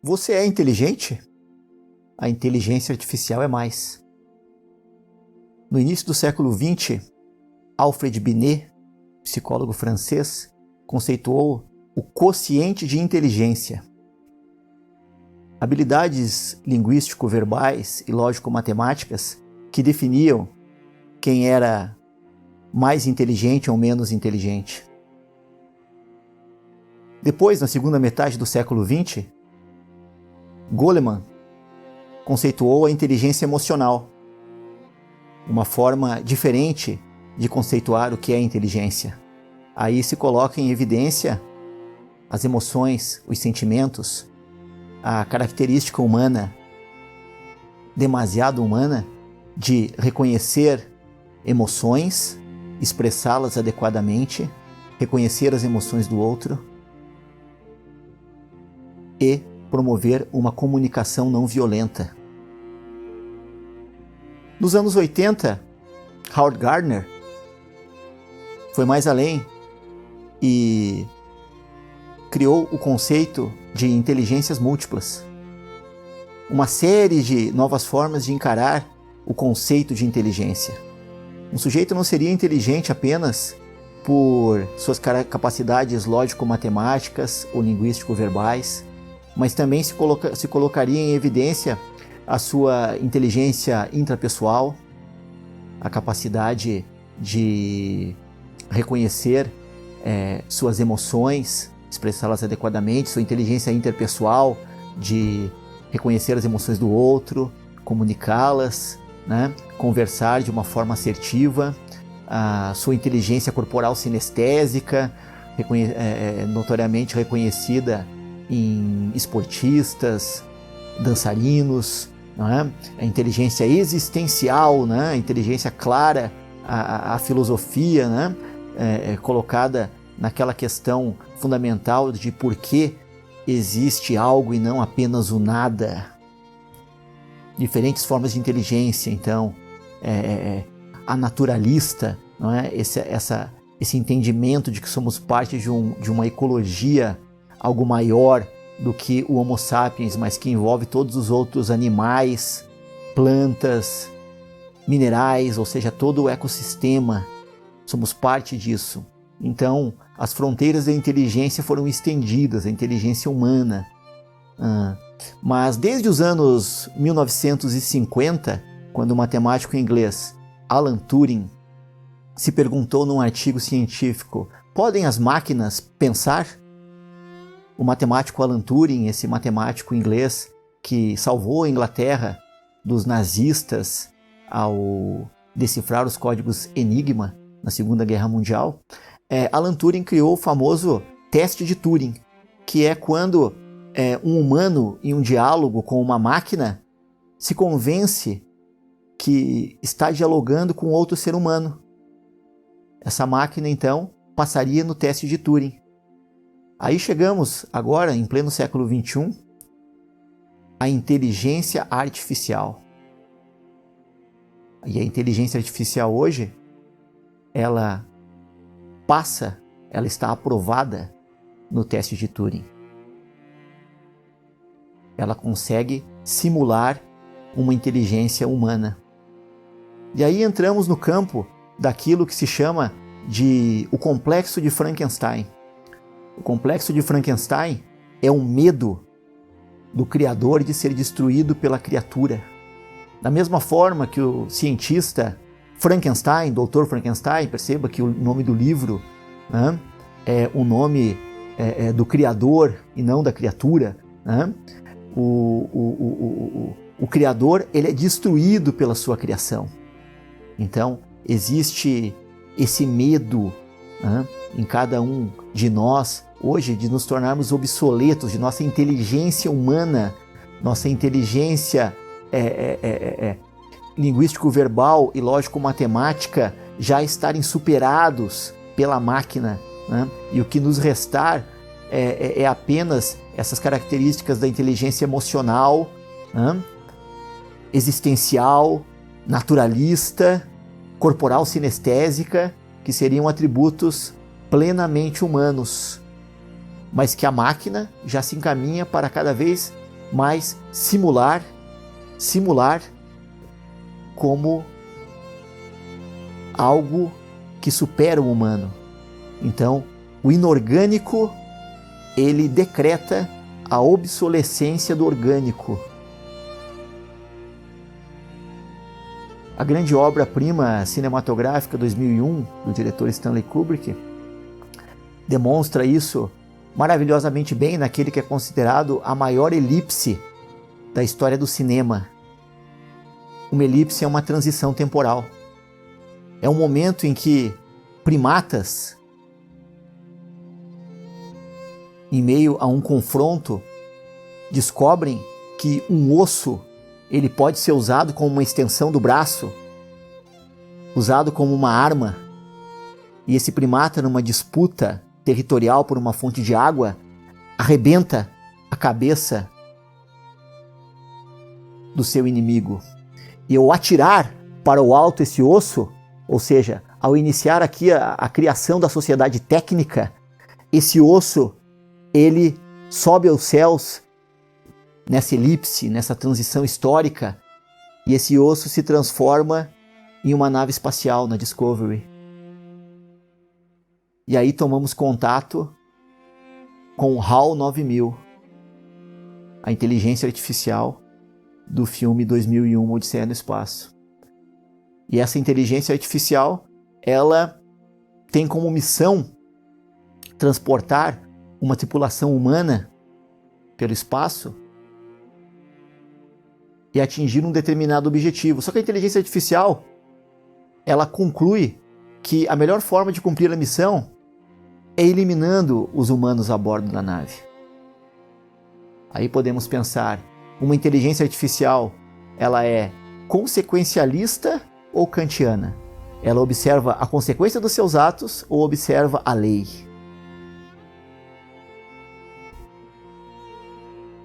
Você é inteligente? A inteligência artificial é mais. No início do século XX, Alfred Binet, psicólogo francês, conceituou o quociente de inteligência. Habilidades linguístico-verbais e lógico-matemáticas que definiam quem era mais inteligente ou menos inteligente. Depois, na segunda metade do século XX, Goleman conceituou a inteligência emocional, uma forma diferente de conceituar o que é inteligência. Aí se coloca em evidência as emoções, os sentimentos, a característica humana, demasiado humana, de reconhecer emoções, expressá-las adequadamente, reconhecer as emoções do outro e promover uma comunicação não violenta. Nos anos 80, Howard Gardner foi mais além e criou o conceito de inteligências múltiplas. Uma série de novas formas de encarar o conceito de inteligência. Um sujeito não seria inteligente apenas por suas capacidades lógico-matemáticas ou linguístico-verbais, mas também se colocaria em evidência a sua inteligência intrapessoal, a capacidade de reconhecer suas emoções, expressá-las adequadamente, sua inteligência interpessoal, de reconhecer as emoções do outro, comunicá-las, né? Conversar de uma forma assertiva, a sua inteligência corporal sinestésica, notoriamente reconhecida em esportistas, dançarinos, não é? A inteligência existencial, né? A inteligência clara, a filosofia, né? Colocada naquela questão fundamental de por que existe algo e não apenas o nada. Diferentes formas de inteligência, então, a naturalista, não é? Esse entendimento de que somos parte de uma ecologia, algo maior do que o Homo sapiens, mas que envolve todos os outros animais, plantas, minerais, ou seja, todo o ecossistema. Somos parte disso. Então, as fronteiras da inteligência foram estendidas, a inteligência humana. Mas desde os anos 1950, quando o matemático inglês Alan Turing se perguntou num artigo científico: podem as máquinas pensar? O matemático Alan Turing, esse matemático inglês que salvou a Inglaterra dos nazistas ao decifrar os códigos Enigma na Segunda Guerra Mundial, Alan Turing criou o famoso teste de Turing, que é quando um humano em um diálogo com uma máquina se convence que está dialogando com outro ser humano. Essa máquina, então, passaria no teste de Turing. Aí chegamos agora, em pleno século XXI, à inteligência artificial. E a inteligência artificial hoje, ela está aprovada no teste de Turing. Ela consegue simular uma inteligência humana. E aí entramos no campo daquilo que se chama de o complexo de Frankenstein. O complexo de Frankenstein é um medo do criador de ser destruído pela criatura. Da mesma forma que o cientista Frankenstein, Dr. Frankenstein, perceba que o nome do livro, né, é o nome do criador e não da criatura, né? O criador, ele é destruído pela sua criação. Então, existe esse medo, né, em cada um de nós, hoje, de nos tornarmos obsoletos, de nossa inteligência humana, nossa inteligência linguístico-verbal e lógico-matemática já estarem superados pela máquina, né? E o que nos restar é apenas essas características da inteligência emocional, né? Existencial, naturalista, corporal sinestésica, que seriam atributos plenamente humanos, mas que a máquina já se encaminha para cada vez mas simular como algo que supera o humano. Então, o inorgânico, ele decreta a obsolescência do orgânico. A grande obra-prima cinematográfica 2001 do diretor Stanley Kubrick demonstra isso maravilhosamente bem naquele que é considerado a maior elipse da história do cinema. Uma elipse é uma transição temporal. É um momento em que primatas, em meio a um confronto, descobrem que um osso ele pode ser usado como uma extensão do braço, usado como uma arma, e esse primata, numa disputa territorial por uma fonte de água, arrebenta a cabeça do seu inimigo. E ao atirar para o alto esse osso, ou seja, ao iniciar aqui a criação da sociedade técnica, esse osso, ele sobe aos céus nessa elipse, nessa transição histórica, e esse osso se transforma em uma nave espacial na Discovery. E aí tomamos contato com o HAL 9000, a inteligência artificial do filme 2001, Odisseia no Espaço. E essa inteligência artificial, ela tem como missão transportar uma tripulação humana pelo espaço e atingir um determinado objetivo. Só que a inteligência artificial, ela conclui que a melhor forma de cumprir a missão é eliminando os humanos a bordo da nave. Aí podemos pensar, uma inteligência artificial, ela é consequencialista ou kantiana? Ela observa a consequência dos seus atos ou observa a lei?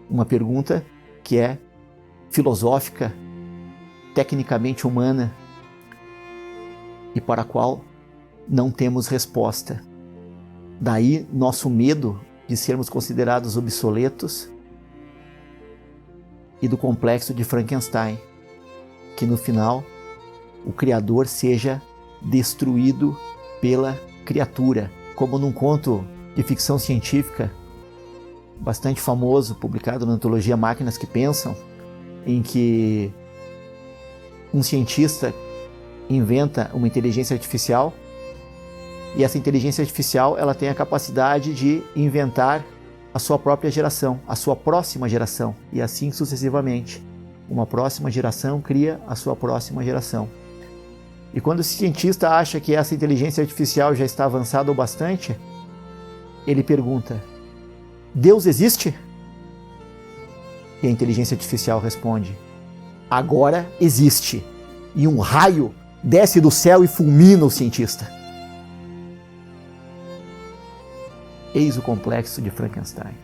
Uma pergunta que é filosófica, tecnicamente humana, e para a qual não temos resposta. Daí nosso medo de sermos considerados obsoletos e do complexo de Frankenstein, que no final o Criador seja destruído pela criatura, como num conto de ficção científica bastante famoso, publicado na antologia Máquinas que Pensam, em que um cientista inventa uma inteligência artificial e essa inteligência artificial ela tem a capacidade de inventar a sua própria geração, a sua próxima geração, e assim sucessivamente. Uma próxima geração cria a sua próxima geração. E quando o cientista acha que essa inteligência artificial já está avançada o bastante, ele pergunta: Deus existe? E a inteligência artificial responde: agora existe. E um raio desce do céu e fulmina o cientista. Eis o complexo de Frankenstein.